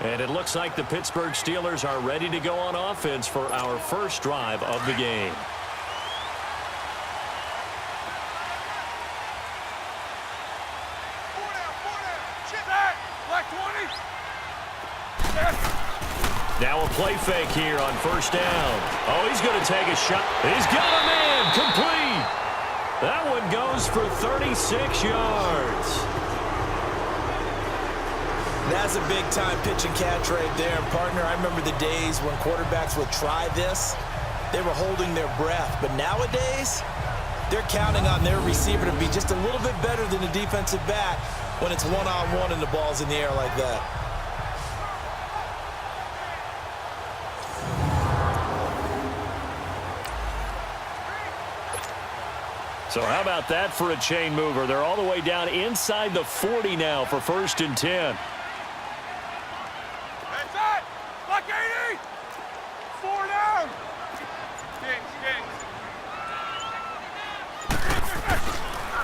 And it looks like the Pittsburgh Steelers are ready to go on offense for our first drive of the game. Now a play fake here on first down. Oh, he's going to take a shot. He's got a man. Complete. That one goes for 36 yards. That's a big-time pitch and catch right there. And, partner, I remember the days when quarterbacks would try this. They were holding their breath. But nowadays, they're counting on their receiver to be just a little bit better than the defensive back when it's one-on-one and the ball's in the air like that. So how about that for a chain mover? They're all the way down inside the 40 now for 1st and 10. That's it! Buck 80! 4 down!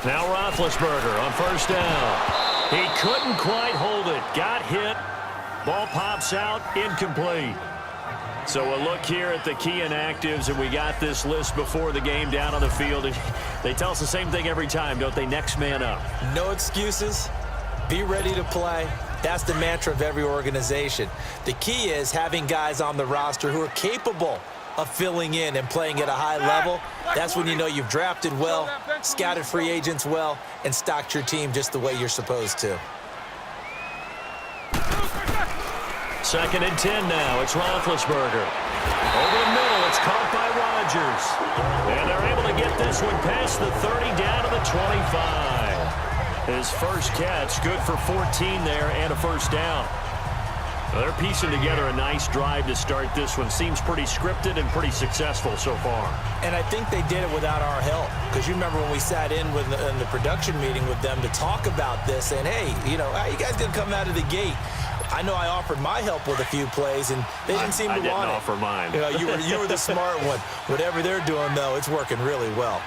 Now Roethlisberger on first down. He couldn't quite hold it. Got hit. Ball pops out. Incomplete. So a look here at the key inactives, and we got this list before the game down on the field. And they tell us the same thing every time, don't they? Next man up. No excuses. Be ready to play. That's the mantra of every organization. The key is having guys on the roster who are capable of filling in and playing at a high level. That's when you know you've drafted well, scouted free agents well, and stocked your team just the way you're supposed to. 2nd and 10 now. It's Roethlisberger. Over the middle. It's caught by Rodgers. And they're able to get this one past the 30 down to the 25. His first catch, good for 14 there and a first down. They're piecing together a nice drive to start this one. Seems pretty scripted and pretty successful so far. And I think they did it without our help. Because you remember when we sat in the production meeting with them to talk about this, saying, hey, you know, how you guys going to come out of the gate? I know I offered my help with a few plays, and they didn't seem to want it. I didn't offer mine. You know, you were the smart one. Whatever they're doing, though, it's working really well.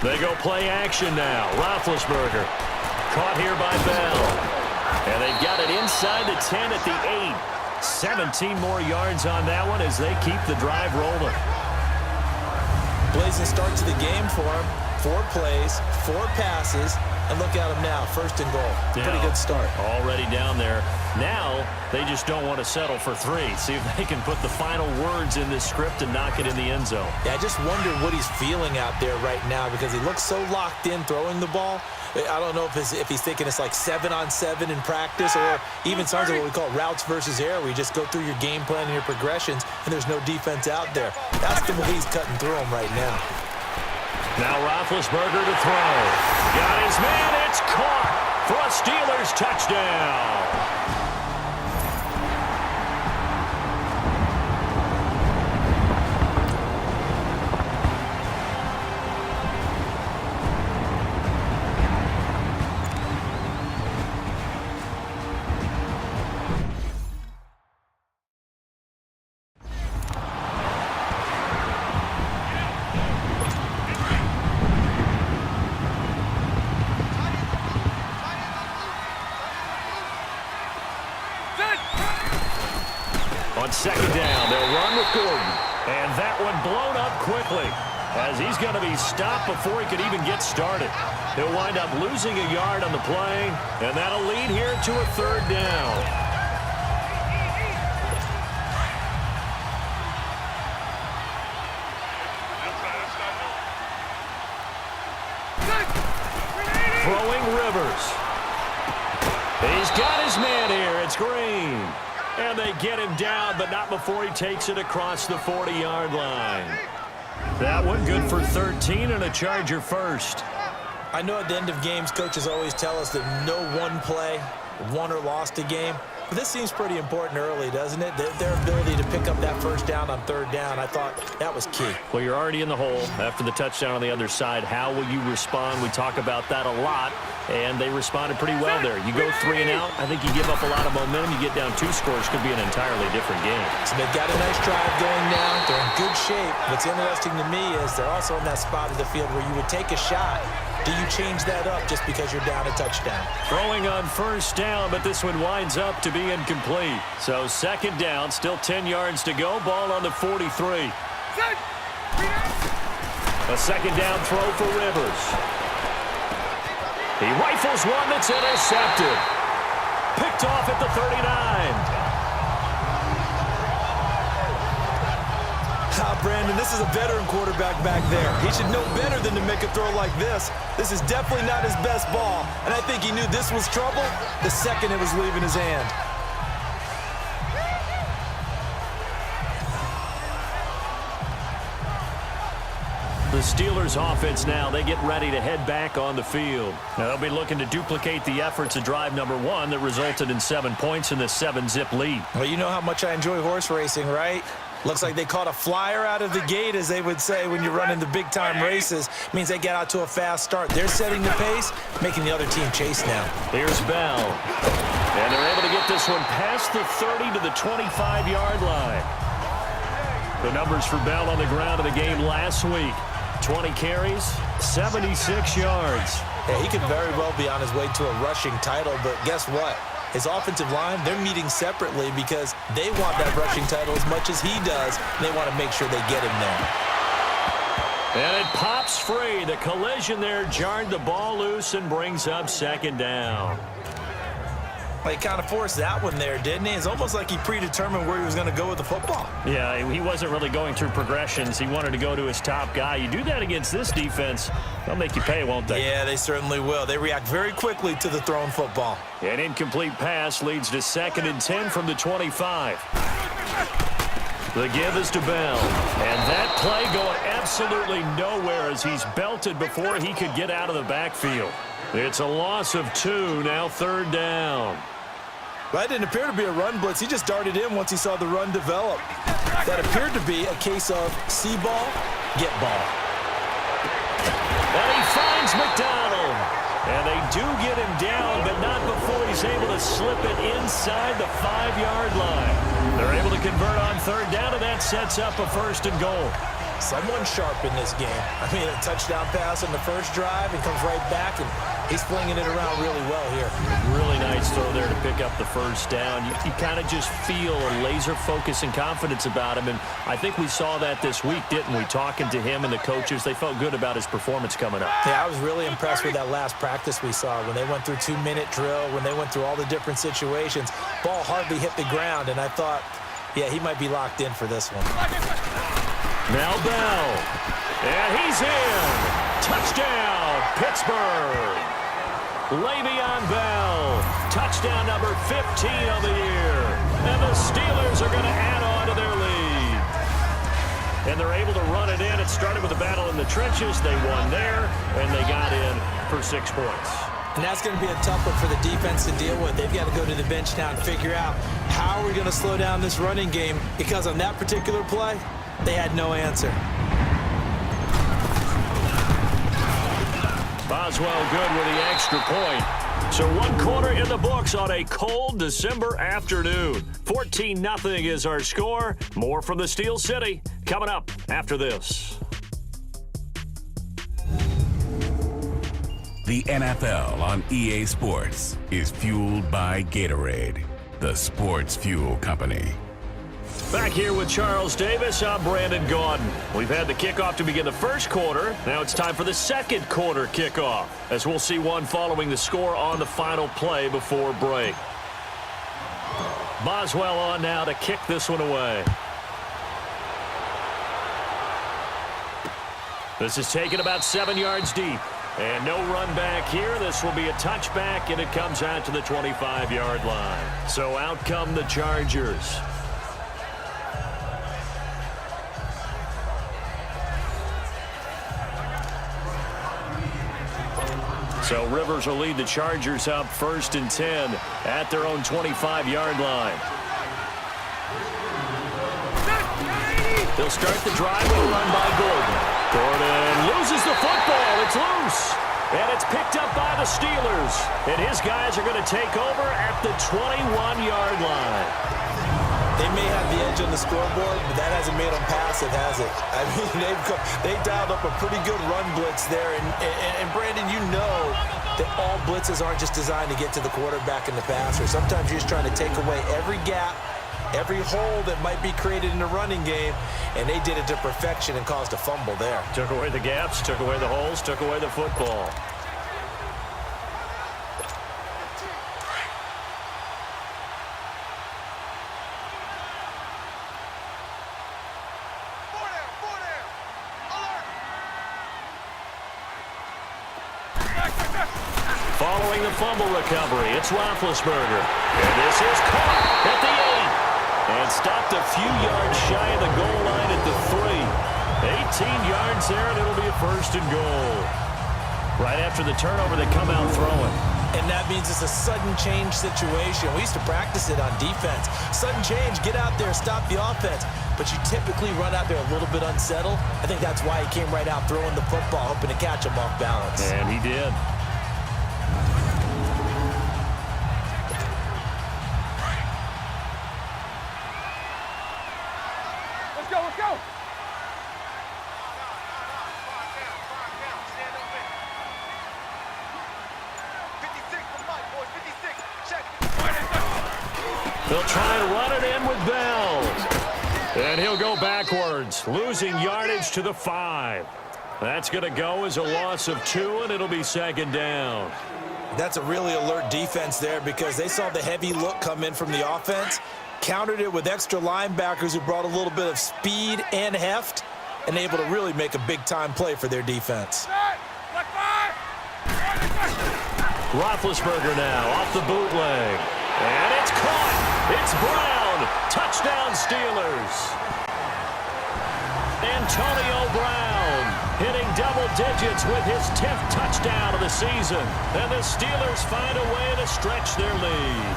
They go play action now. Roethlisberger caught here by Bell. And they've got it inside the 10 at the 8. 17 more yards on that one as they keep the drive rolling. Blazing start to the game for them. 4 plays, 4 passes. And look at them now, 1st and goal. Yeah, pretty good start. Already down there. Now, they just don't want to settle for 3. See if they can put the final words in this script and knock it in the end zone. Yeah, I just wonder what he's feeling out there right now because he looks so locked in throwing the ball. I don't know if he's thinking it's like 7-on-7 in practice or even something what we call routes versus air where you just go through your game plan and your progressions and there's no defense out there. That's the way he's cutting through them right now. Now Roethlisberger to throw. Got his man. It's caught for a Steelers touchdown. On 2nd down, they'll run with Gordon. And that one blown up quickly as he's going to be stopped before he could even get started. He'll wind up losing a yard on the play, and that'll lead here to a 3rd down. Throwing Rivers. He's got his man here. It's Green. And they get him down, but not before he takes it across the 40-yard line. That one good for 13 and a Charger first. I know at the end of games, coaches always tell us that no one play won or lost a game. But this seems pretty important early, doesn't it? Their ability to pick up that 1st down on 3rd down, I thought that was key. Well, you're already in the hole after the touchdown on the other side. How will you respond? We talk about that a lot, and they responded pretty well there. You go 3 and out, I think you give up a lot of momentum. You get down 2 scores, could be an entirely different game. So they've got a nice drive going now. They're in good shape. What's interesting to me is they're also in that spot of the field where you would take a shot do you change that up just because you're down a touchdown? Throwing on first down, but this one winds up to be incomplete. So second down, still 10 yards to go. Ball on the 43. A second down throw for Rivers. He rifles one that's intercepted. Picked off at the 39. Brandon, this is a veteran quarterback back there. He should know better than to make a throw like this. This is definitely not his best ball, and I think he knew this was trouble the second it was leaving his hand. The Steelers offense now, they get ready to head back on the field. Now, they'll be looking to duplicate the efforts of drive number 1 that resulted in 7 points in the 7-zip lead. Well, you know how much I enjoy horse racing, right? Looks like they caught a flyer out of the gate, as they would say when you're running the big-time races. Means they get out to a fast start. They're setting the pace, making the other team chase now. Here's Bell. And they're able to get this one past the 30 to the 25-yard line. The numbers for Bell on the ground of the game last week. 20 carries, 76 yards. Yeah, he could very well be on his way to a rushing title, but guess what? His offensive line, they're meeting separately because they want that rushing title as much as he does. They want to make sure they get him there. And it pops free. The collision there jarred the ball loose and brings up second down. Well, he kind of forced that one there, didn't he? It's almost like he predetermined where he was going to go with the football. Yeah, he wasn't really going through progressions. He wanted to go to his top guy. You do that against this defense, they'll make you pay, won't they? Yeah, they certainly will. They react very quickly to the thrown football. An incomplete pass leads to 2nd and 10 from the 25. The give is to Bell. And that play going absolutely nowhere as he's belted before he could get out of the backfield. It's a loss of 2, now 3rd down. That didn't appear to be a run blitz. He just darted in once he saw the run develop. That appeared to be a case of see ball, get ball. And he finds McDonald. And they do get him down, but not before he's able to slip it inside the 5-yard line. They're able to convert on 3rd down, and that sets up a 1st and goal. Someone sharp in this game. I mean, a touchdown pass on the first drive and comes right back, and he's flinging it around really well here. Really nice throw there to pick up the 1st down. You kind of just feel a laser focus and confidence about him, and I think we saw that this week, didn't we? Talking to him and the coaches, they felt good about his performance coming up. Yeah, I was really impressed with that last practice we saw when they went through 2-minute drill, when they went through all the different situations. Ball hardly hit the ground, and I thought, yeah, he might be locked in for this one. Now Bell, and he's in. Touchdown, Pittsburgh. Le'Veon Bell, touchdown number 15 of the year. And the Steelers are going to add on to their lead. And they're able to run it in. It started with a battle in the trenches. They won there, and they got in for 6 points. And that's going to be a tough one for the defense to deal with. They've got to go to the bench now and figure out how are we going to slow down this running game, because on that particular play, they had no answer. Boswell good with the extra point. So 1 quarter in the books on a cold December afternoon. 14-0 is our score. More from the Steel City coming up after this. The NFL on EA Sports is fueled by Gatorade, the sports fuel company. Back here with Charles Davis, I'm Brandon Gaudin. We've had the kickoff to begin the first quarter. Now it's time for the second quarter kickoff, as we'll see one following the score on the final play before break. Boswell on now to kick this one away. This is taken about 7 yards deep. And no run back here. This will be a touchback, and it comes out to the 25-yard line. So out come the Chargers. So Rivers will lead the Chargers up 1st and 10 at their own 25-yard line. They'll start the drive with a run by Gordon. Gordon loses the football. It's loose. And it's picked up by the Steelers. And his guys are going to take over at the 21-yard line. They may have the edge on the scoreboard, but that hasn't made them passive, has it? I mean, they dialed up a pretty good run blitz there. And Brandon, you know that all blitzes aren't just designed to get to the quarterback and the passer. Sometimes you're just trying to take away every gap, every hole that might be created in the running game, and they did it to perfection and caused a fumble there. Took away the gaps, took away the holes, took away the football. Following the fumble recovery, it's Roethlisberger. And this is caught at the 8. And stopped a few yards shy of the goal line at the 3. 18 yards there, and it'll be a 1st and goal. Right after the turnover, they come out throwing. And that means it's a sudden change situation. We used to practice it on defense. Sudden change, get out there, stop the offense. But you typically run out there a little bit unsettled. I think that's why he came right out throwing the football, hoping to catch him off balance. And he did. Let's go, let's go. They'll try and run it in with Bell. And he'll go backwards, losing yardage to the 5. That's going to go as a loss of 2, and it'll be 2nd down. That's a really alert defense there because they saw the heavy look come in from the offense, countered it with extra linebackers who brought a little bit of speed and heft, and able to really make a big-time play for their defense. Roethlisberger now off the bootleg. And it's caught. It's Brown. Touchdown Steelers. Antonio Brown hitting double digits with his 10th touchdown of the season. And the Steelers find a way to stretch their lead.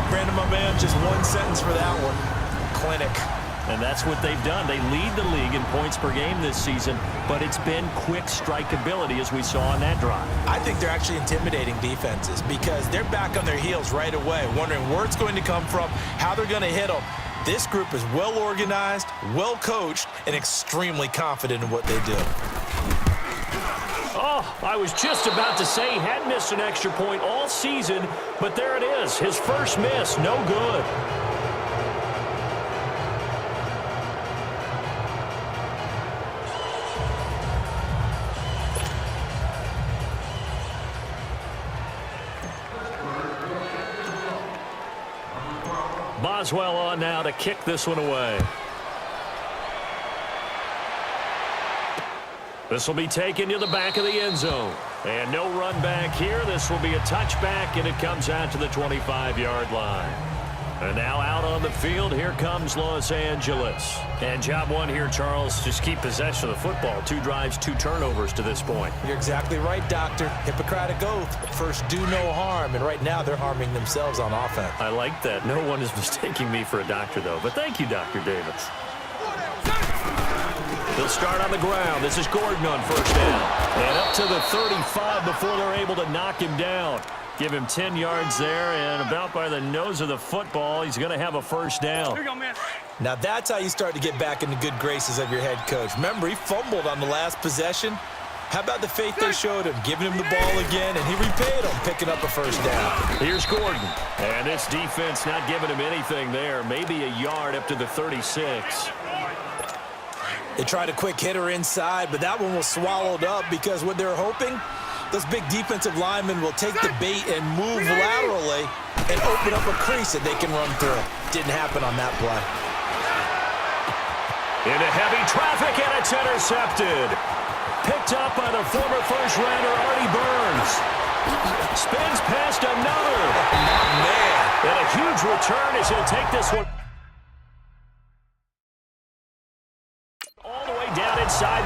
Brandon, my man, just one sentence for that one. Clinic. And that's what they've done. They lead the league in points per game this season, but it's been quick strikeability as we saw on that drive. I think they're actually intimidating defenses because they're back on their heels right away, wondering where it's going to come from, how they're going to hit them. This group is well organized, well coached, and extremely confident in what they do. Oh, I was just about to say he hadn't missed an extra point all season, but there it is. His first miss, no good. Boswell on now to kick this one away. This will be taken to the back of the end zone. And no run back here. This will be a touchback, and it comes out to the 25-yard line. And now out on the field, here comes Los Angeles. And job one here, Charles, just keep possession of the football. 2 drives, 2 turnovers to this point. You're exactly right, Doctor. Hippocratic oath. First, do no harm. And right now, they're harming themselves on offense. I like that. No one is mistaking me for a doctor, though. But thank you, Dr. Davis. They'll start on the ground. This is Gordon on first down. And up to the 35 before they're able to knock him down. Give him 10 yards there, and about by the nose of the football, he's going to have a first down. Here you go, man. Now that's how you start to get back in the good graces of your head coach. Remember, he fumbled on the last possession. How about the faith they showed him, giving him the ball again, and he repaid him, picking up a first down. Here's Gordon, and this defense not giving him anything there. Maybe a yard up to the 36. They tried a quick hitter inside, but that one was swallowed up because what they're hoping, those big defensive linemen will take the bait and move laterally and open up a crease that they can run through. Didn't happen on that play. Into heavy traffic, and it's intercepted. Picked up by the former first-rounder Artie Burns. Spins past another. Man. And a huge return as he'll take this one all the way down inside